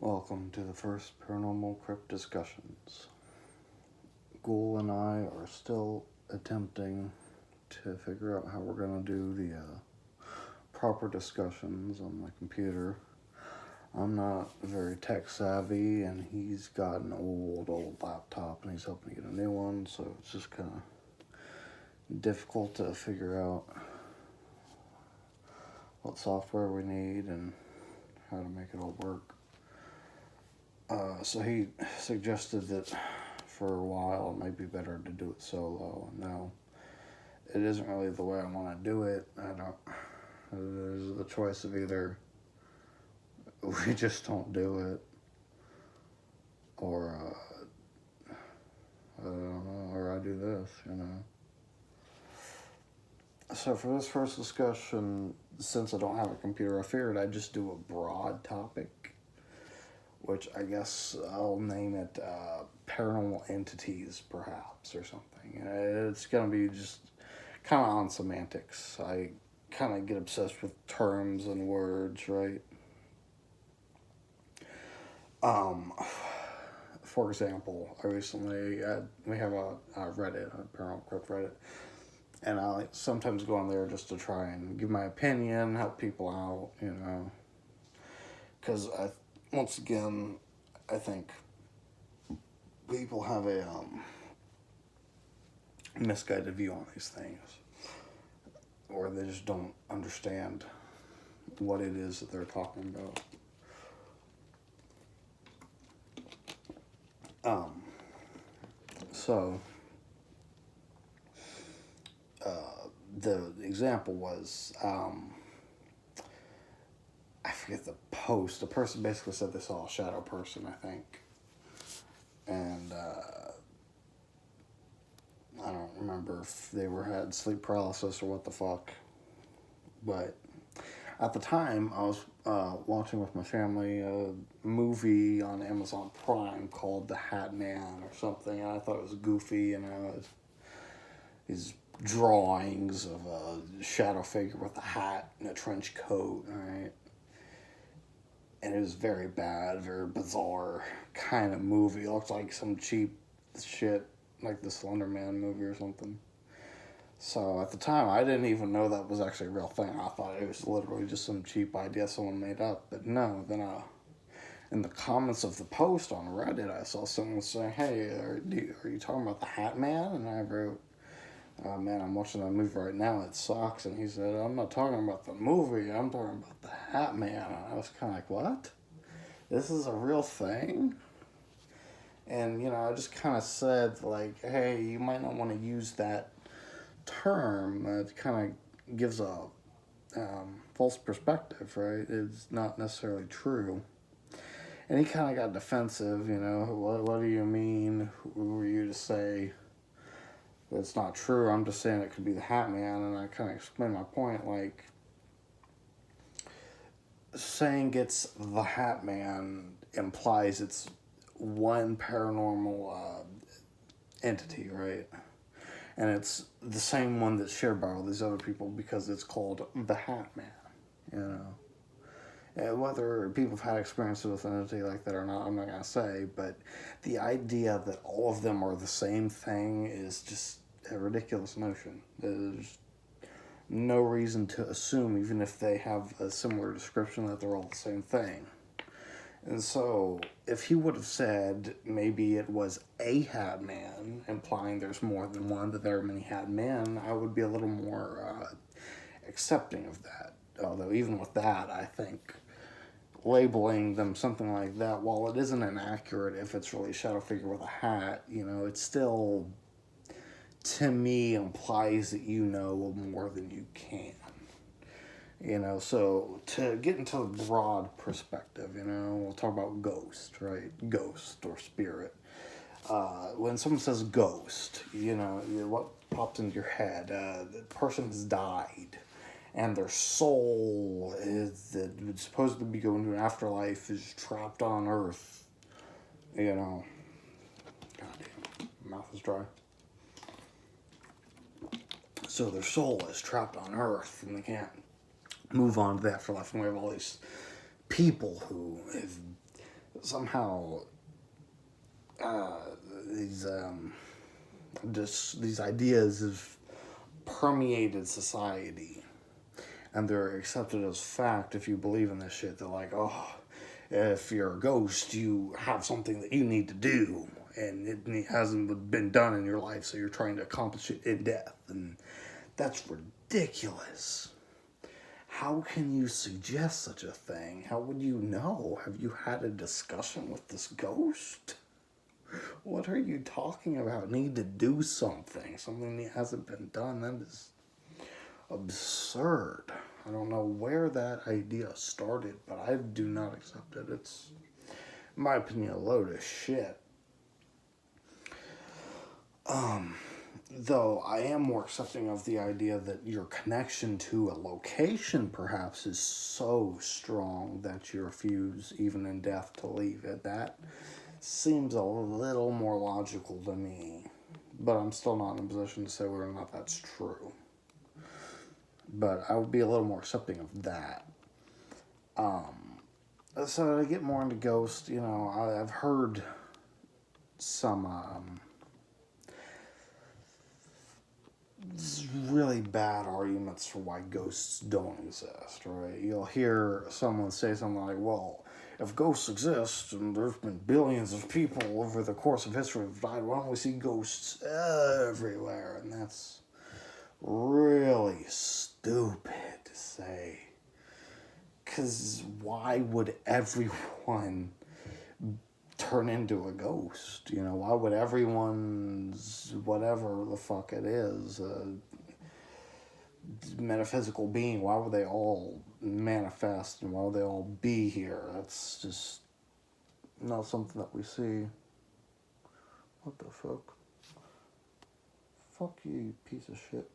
Welcome to the first Paranormal Crypt discussions. Ghoul and I are still attempting to figure out how we're going to do the proper discussions on my computer. I'm not very tech savvy, and he's got an old laptop, and he's hoping to get a new one, so it's just kind of difficult to figure out what software we need and how to make it all work. So he suggested that for a while it might be better to do it solo. No, it isn't really the way I want to do it. There's the choice of either we just don't do it, or I don't know, or I do this, So for this first discussion, since I don't have a computer, I figured I'd just do a broad topic, which I guess I'll name it paranormal entities, perhaps, or something. It's going to be just kind of on semantics. I kind of get obsessed with terms and words, right? For example, I recently, we have a Reddit, a Paranormal Crypt Reddit, and I sometimes go on there just to try and give my opinion, help people out, because once again, I think people have a misguided view on these things, or they just don't understand what it is that they're talking about. So the example was, I forget the post. The person basically said they saw a shadow person, I think. And I don't remember if they had sleep paralysis or what the fuck. But at the time, I was watching with my family a movie on Amazon Prime called The Hat Man or something. And I thought it was goofy, these drawings of a shadow figure with a hat and a trench coat, right? And it was very bad, very bizarre kind of movie. It looked like some cheap shit, like the Slender Man movie or something. So at the time, I didn't even know that was actually a real thing. I thought it was literally just some cheap idea someone made up. But no, then in the comments of the post on Reddit, I saw someone saying, "Hey, are you talking about the Hat Man?" And I wrote, "Man, I'm watching that movie right now. It sucks." And he said, "I'm not talking about the movie. I'm talking about the Hat Man." And I was kind of like, "What? This is a real thing?" And, I just kind of said, like, "Hey, you might not want to use that term. It kind of gives a false perspective, right? It's not necessarily true." And he kind of got defensive, what do you mean? Who were you to say it's not true? I'm just saying it could be the Hat Man. And I kind of explained my point, like, saying it's the Hat Man implies it's one paranormal entity, right? And it's the same one that's shared by all these other people because it's called the Hat Man, And whether people have had experiences with an entity like that or not, I'm not going to say, but the idea that all of them are the same thing is just a ridiculous notion. There's no reason to assume, even if they have a similar description, that they're all the same thing. And so, if he would have said maybe it was a Hat Man, implying there's more than one, that there are many Hat Men, I would be a little more accepting of that. Although, even with that, I think labeling them something like that, while it isn't inaccurate if it's really a shadow figure with a hat, it still, to me, implies that you know more than you can. So to get into the broad perspective, we'll talk about ghost, right? Ghost or spirit. When someone says ghost, what pops into your head? The person has died, and their soul is supposed to be going to an afterlife is trapped on Earth. Goddamn, my mouth is dry. So their soul is trapped on Earth, and they can't move on to the afterlife. And we have all these people who have somehow these these ideas have permeated society, and they're accepted as fact. If you believe in this shit, they're like, oh, if you're a ghost, you have something that you need to do, and it hasn't been done in your life, so you're trying to accomplish it in death, and that's ridiculous. How can you suggest such a thing? How would you know? Have you had a discussion with this ghost? What are you talking about? Need to do something. Something that hasn't been done. That is absurd. I don't know where that idea started, but I do not accept it. It's, in my opinion, a load of shit. Though I am more accepting of the idea that your connection to a location perhaps is so strong that you refuse, even in death, to leave it. That seems a little more logical to me. But I'm still not in a position to say whether or not that's true. But I would be a little more accepting of that. So to get more into ghosts, you know, I've heard some really bad arguments for why ghosts don't exist, right? You'll hear someone say something like, well, if ghosts exist, and there's been billions of people over the course of history have died, why don't we see ghosts everywhere? And that's really stupid to say. Because why would everyone turn into a ghost? You know, why would everyone's, whatever the fuck it is, metaphysical being, why would they all manifest and why would they all be here? That's just not something that we see. What the fuck? Fuck you, piece of shit.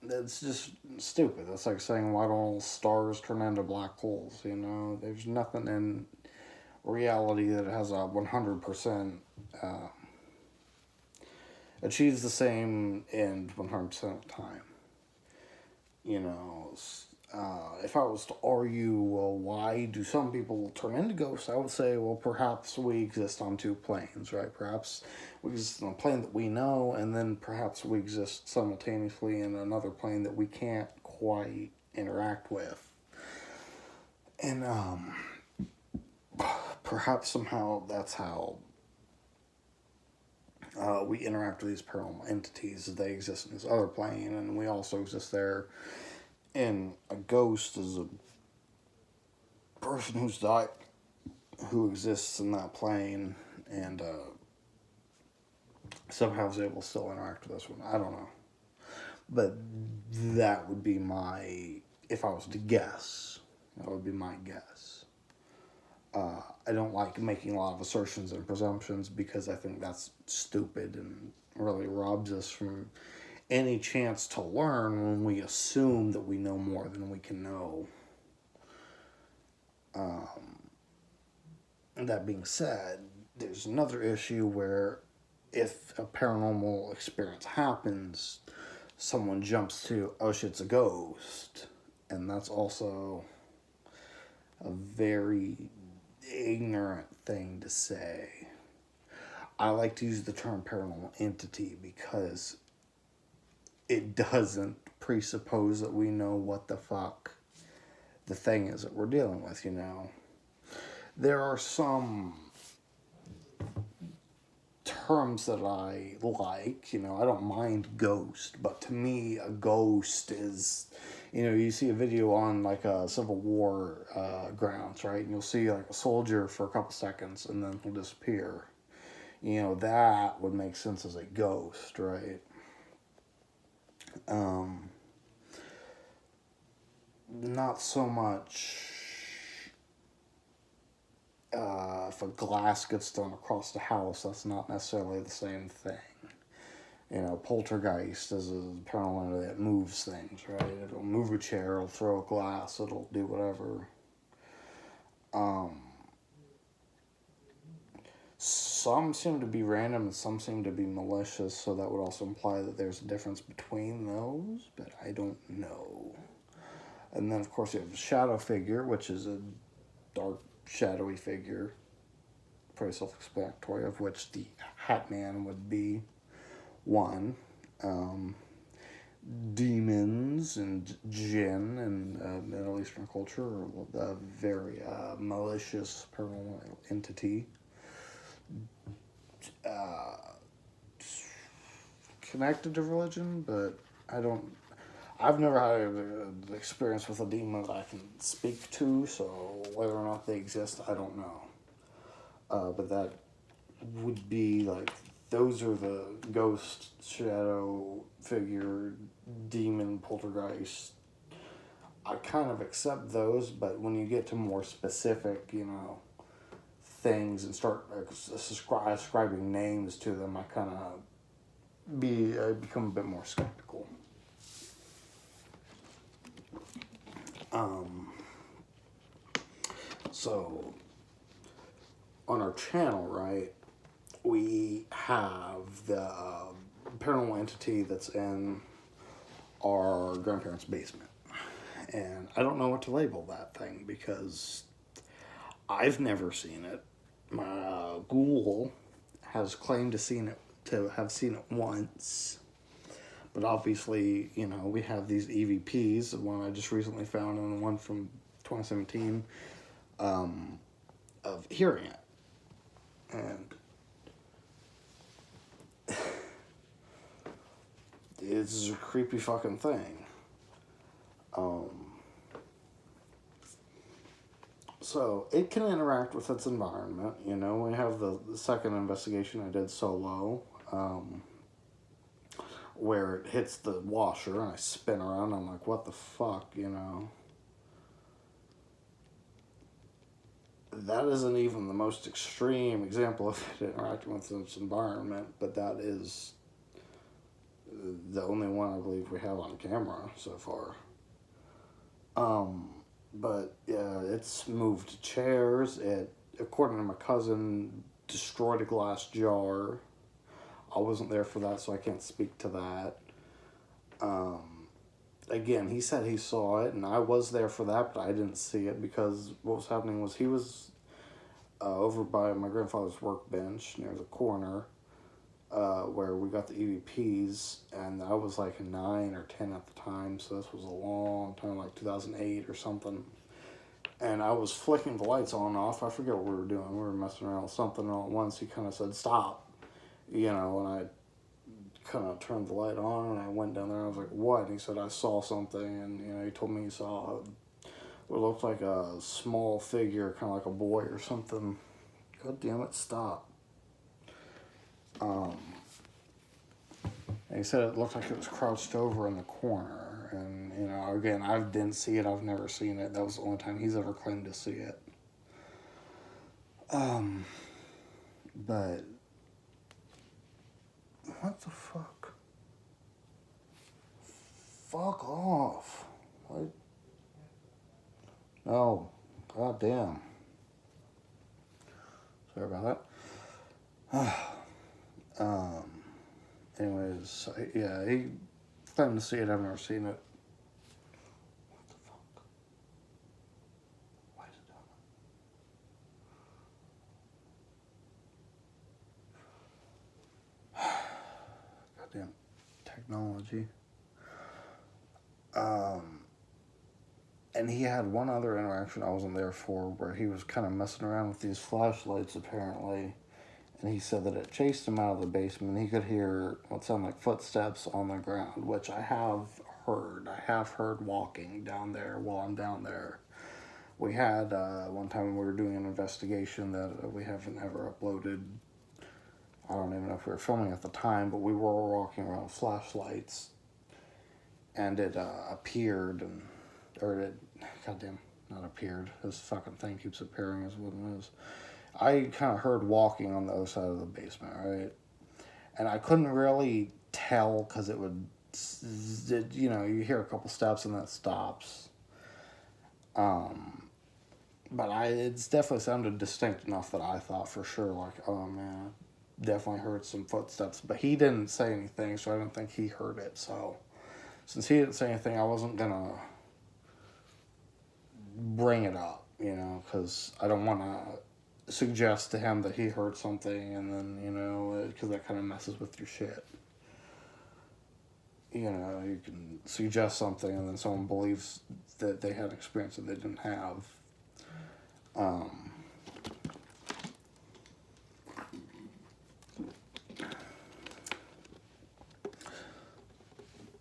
It's just stupid. That's like saying, why don't all stars turn into black holes, you know? There's nothing in reality that has a 100% achieves the same end 100% of the time. You know, if I was to argue, well, why do some people turn into ghosts, I would say, well, perhaps we exist on two planes, right? Perhaps we exist on a plane that we know, and then perhaps we exist simultaneously in another plane that we can't quite interact with. And perhaps somehow that's how we interact with these paranormal entities. They exist in this other plane, and we also exist there. And a ghost is a person who's died, who exists in that plane, and somehow is able to still interact with this one. I don't know. But that would be my, if I was to guess, that would be my guess. I don't like making a lot of assertions and presumptions because I think that's stupid and really robs us from any chance to learn when we assume that we know more than we can know. That being said, there's another issue where if a paranormal experience happens, someone jumps to, oh shit, it's a ghost. And that's also a very ignorant thing to say. I like to use the term paranormal entity because it doesn't presuppose that we know what the fuck the thing is that we're dealing with, you know. There are some terms that I like, you know, I don't mind ghost, but to me, a ghost is, you know, you see a video on like a Civil War grounds, right? And you'll see like a soldier for a couple seconds and then he'll disappear. You know, that would make sense as a ghost, right? Not so much if a glass gets thrown across the house, that's not necessarily the same thing. You know, poltergeist is a paranormal entity that moves things, right? It'll move a chair, it'll throw a glass, it'll do whatever. Some seem to be random and some seem to be malicious, so that would also imply that there's a difference between those, but I don't know. And then, of course, you have a shadow figure, which is a dark, shadowy figure. Pretty self-explanatory, of which the Hat Man would be one. Demons and jinn in Middle Eastern culture are a very malicious paranormal entity. Connected to religion, but I've never had an experience with a demon that I can speak to, so whether or not they exist, I don't know. But that would be like, those are the ghost, shadow, figure, demon, poltergeist. I kind of accept those, but when you get to more specific, things and start ascribing names to them, I kind of become a bit more skeptical. So on our channel, right, we have the paranormal entity that's in our grandparents' basement. And I don't know what to label that thing because I've never seen it. My ghoul has claimed to have seen it once. But obviously, we have these EVPs, the one I just recently found and the one from 2017, of hearing it. And it's a creepy fucking thing. So it can interact with its environment. We have the second investigation I did solo, where it hits the washer and I spin around. I'm like, what the fuck, That isn't even the most extreme example of it interacting with its environment, but that is the only one I believe we have on camera so far. But yeah, it's moved chairs. It, according to my cousin, destroyed a glass jar. I wasn't there for that, so I can't speak to that. Again, he said he saw it, and I was there for that, but I didn't see it because what was happening was he was over by my grandfather's workbench near the corner, where we got the EVPs, and I was like 9 or 10 at the time, so this was a long time, like 2008 or something. And I was flicking the lights on and off. I forget what we were doing. We were messing around with something, and all at once he kind of said, stop. And I kind of turned the light on, and I went down there, and I was like, what? And he said, I saw something, and, he told me he saw what looked like a small figure, kind of like a boy or something. God damn it, stop. And he said it looked like it was crouched over in the corner. And, again, I didn't see it. I've never seen it. That was the only time he's ever claimed to see it. But what the fuck? Fuck off. What? No. God damn. Sorry about that. Anyways, yeah, he claimed to see it. I've never seen it. What the fuck? Why is it done? Goddamn technology. And he had one other interaction I wasn't there for where he was kind of messing around with these flashlights apparently. And he said that it chased him out of the basement. He could hear what sounded like footsteps on the ground, which I have heard. I have heard walking down there while I'm down there. We had one time when we were doing an investigation that we haven't ever uploaded. I don't even know if we were filming at the time, but we were walking around with flashlights. And it appeared, not appeared. This fucking thing keeps appearing is what it is. I kind of heard walking on the other side of the basement, right? And I couldn't really tell because it would, you hear a couple steps and then it stops. But it's definitely sounded distinct enough that I thought for sure, like, oh man, I definitely heard some footsteps. But he didn't say anything, so I didn't think he heard it. So since he didn't say anything, I wasn't gonna bring it up. because I don't want to suggest to him that he heard something, and then, because that kind of messes with your shit. You can suggest something, and then someone believes that they had an experience that they didn't have.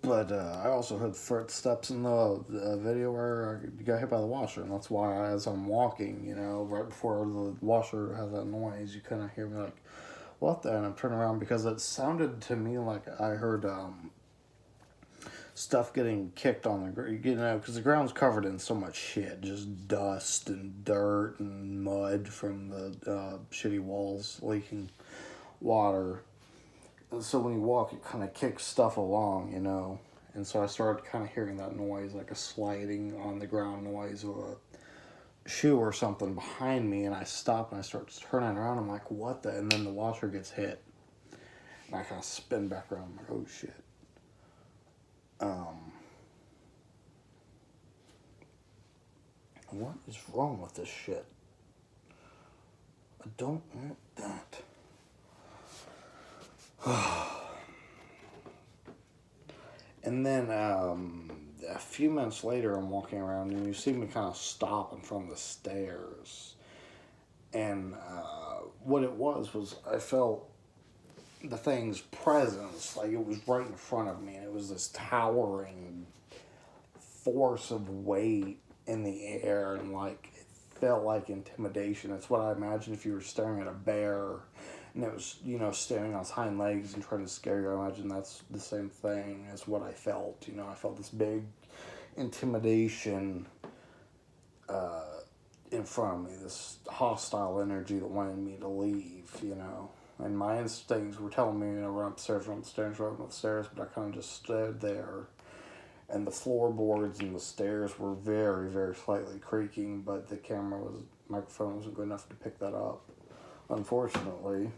But I also heard footsteps in the video where I got hit by the washer, and that's why as I'm walking, right before the washer has that noise, you kind of hear me like, what the? And I'm turning around because it sounded to me like I heard stuff getting kicked on the ground, because the ground's covered in so much shit, just dust and dirt and mud from the shitty walls leaking water. So when you walk, it kind of kicks stuff along, And so I started kind of hearing that noise, like a sliding on the ground noise of a shoe or something behind me. And I stop and I start turning around. I'm like, what the? And then the washer gets hit. And I kind of spin back around. I'm like, oh shit. What is wrong with this shit? I don't want that. And then a few minutes later, I'm walking around, and you see me kind of stop in front of the stairs. And what it was I felt the thing's presence, like it was right in front of me, and it was this towering force of weight in the air, and like it felt like intimidation. It's what I imagine if you were staring at a bear and it was, standing on its hind legs and trying to scare you. I imagine that's the same thing as what I felt. I felt this big intimidation in front of me, this hostile energy that wanted me to leave, And my instincts were telling me, run upstairs, run upstairs, but I kind of just stood there. And the floorboards and the stairs were very, very slightly creaking, but the microphone wasn't good enough to pick that up, unfortunately.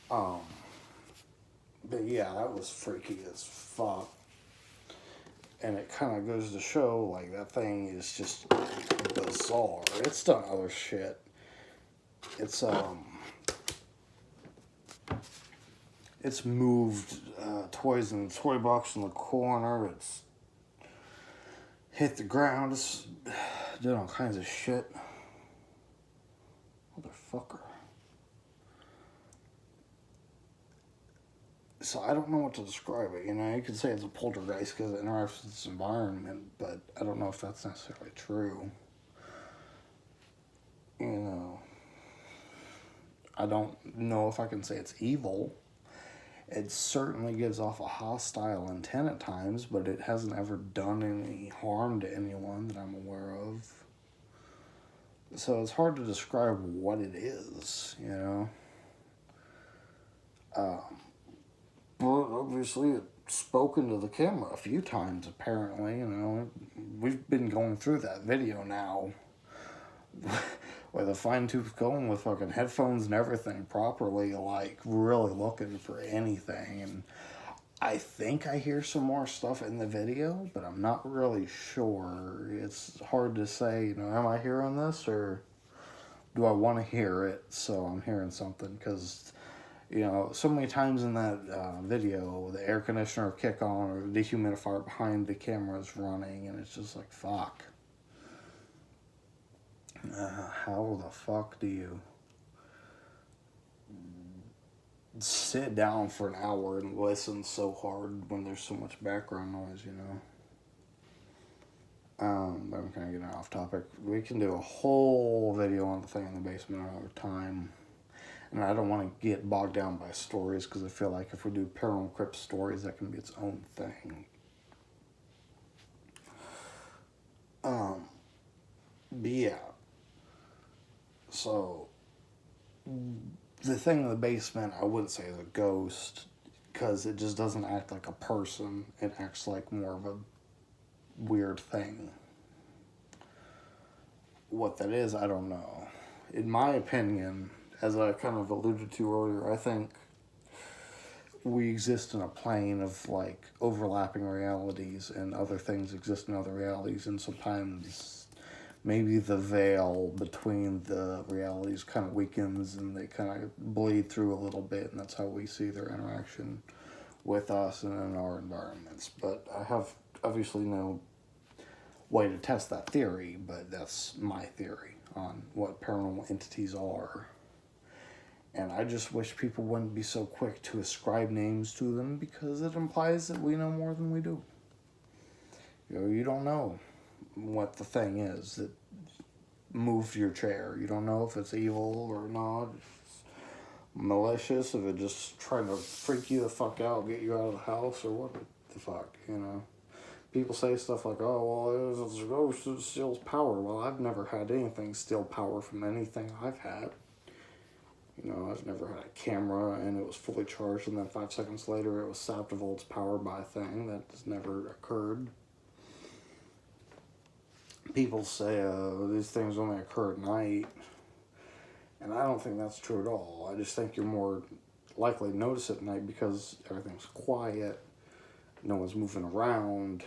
But yeah, that was freaky as fuck. And it kind of goes to show, like, that thing is just bizarre. It's done other shit. It's moved toys in the toy box in the corner. It's hit the ground. It's did all kinds of shit. Motherfucker. So I don't know what to describe it. You could say it's a poltergeist because it interacts with its environment, but I don't know if that's necessarily true. I don't know if I can say it's evil. It certainly gives off a hostile intent at times, but it hasn't ever done any harm to anyone that I'm aware of. So it's hard to describe what it is, But obviously it's spoken to the camera a few times, apparently, We've been going through that video now with a fine-tooth comb with fucking headphones and everything properly, like, really looking for anything. And I think I hear some more stuff in the video, but I'm not really sure. It's hard to say, am I hearing this, or do I want to hear it, so I'm hearing something? Because, so many times in that video, the air conditioner will kick on, or the dehumidifier behind the camera is running, and it's just like, fuck. How the fuck do you sit down for an hour and listen so hard when there's so much background noise, I'm kind of getting off topic. We can do a whole video on the thing in the basement another time. And I don't want to get bogged down by stories, because I feel like if we do Paranormal Crypt stories, that can be its own thing. But yeah. So, the thing in the basement, I wouldn't say is a ghost, because it just doesn't act like a person. It acts like more of a weird thing. What that is, I don't know. In my opinion, as I kind of alluded to earlier, I think we exist in a plane of, like, overlapping realities, and other things exist in other realities, and sometimes maybe the veil between the realities kind of weakens and they kind of bleed through a little bit, and that's how we see their interaction with us and in our environments. But I have obviously no way to test that theory, but that's my theory on what paranormal entities are. And I just wish people wouldn't be so quick to ascribe names to them, because it implies that we know more than we do. You don't know what the thing is that moved your chair. You don't know if it's evil or not, if it's malicious, if it just trying to freak you the fuck out, get you out of the house, or what the fuck, People say stuff like, oh, well, it's a ghost that steals power. Well, I've never had anything steal power from anything I've had. I've never had a camera and it was fully charged and then 5 seconds later it was sapped of all its power by a thing. That has never occurred. People say these things only occur at night, and I don't think that's true at all. I just think you're more likely to notice it at night because everything's quiet, no one's moving around,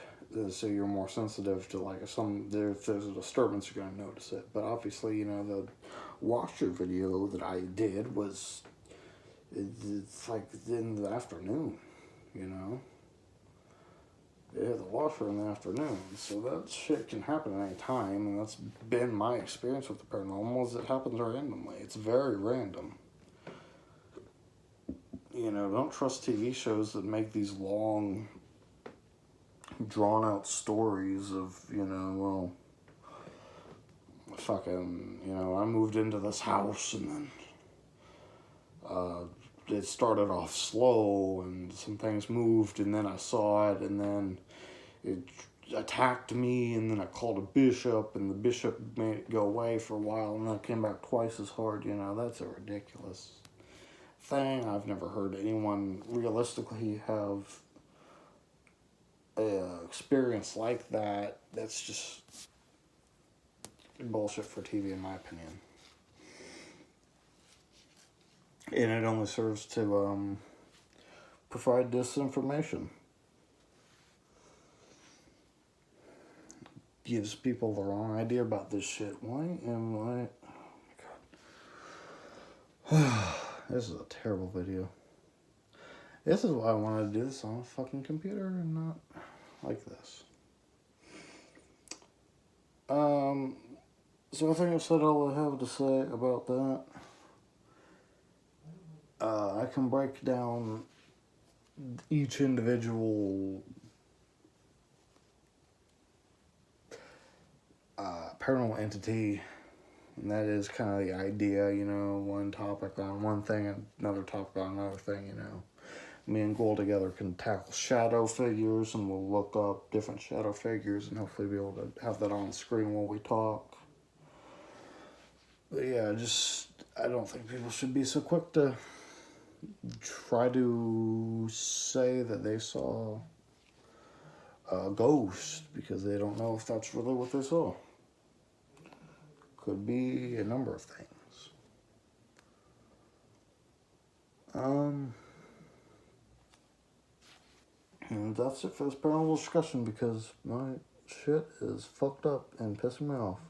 so you're more sensitive to, like, if there's a disturbance, you're going to notice it. But obviously, the washer video that I did was, it's like in the afternoon, Yeah, the washer in the afternoon. So that shit can happen at any time, and that's been my experience with the paranormal, is it happens randomly. It's very random. Don't trust TV shows that make these long, drawn-out stories of, fucking, I moved into this house, and then it started off slow, and some things moved, and then I saw it, and then it attacked me, and then I called a bishop, and the bishop made it go away for a while, and then it came back twice as hard. That's a ridiculous thing. I've never heard anyone realistically have an experience like that. That's just bullshit for TV, in my opinion. And it only serves to provide disinformation. Gives people the wrong idea about this shit. Why am I... Oh my God. This is a terrible video. This is why I wanted to do this on a fucking computer and not like this. So I think I've said all I have to say about that. I can break down each individual paranormal entity, and that is kind of the idea, one topic on one thing and another topic on another thing, Me and Gold together can tackle shadow figures, and we'll look up different shadow figures and hopefully be able to have that on the screen while we talk. But yeah, I don't think people should be so quick to try to say that they saw a ghost because they don't know if that's really what they saw. Could be a number of things. And that's it for this paranormal discussion, because my shit is fucked up and pissing me off.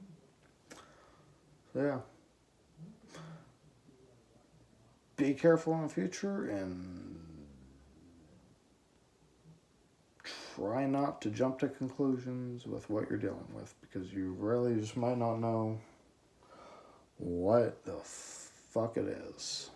So yeah. Be careful in the future, and try not to jump to conclusions with what you're dealing with, because you really just might not know what the fuck it is.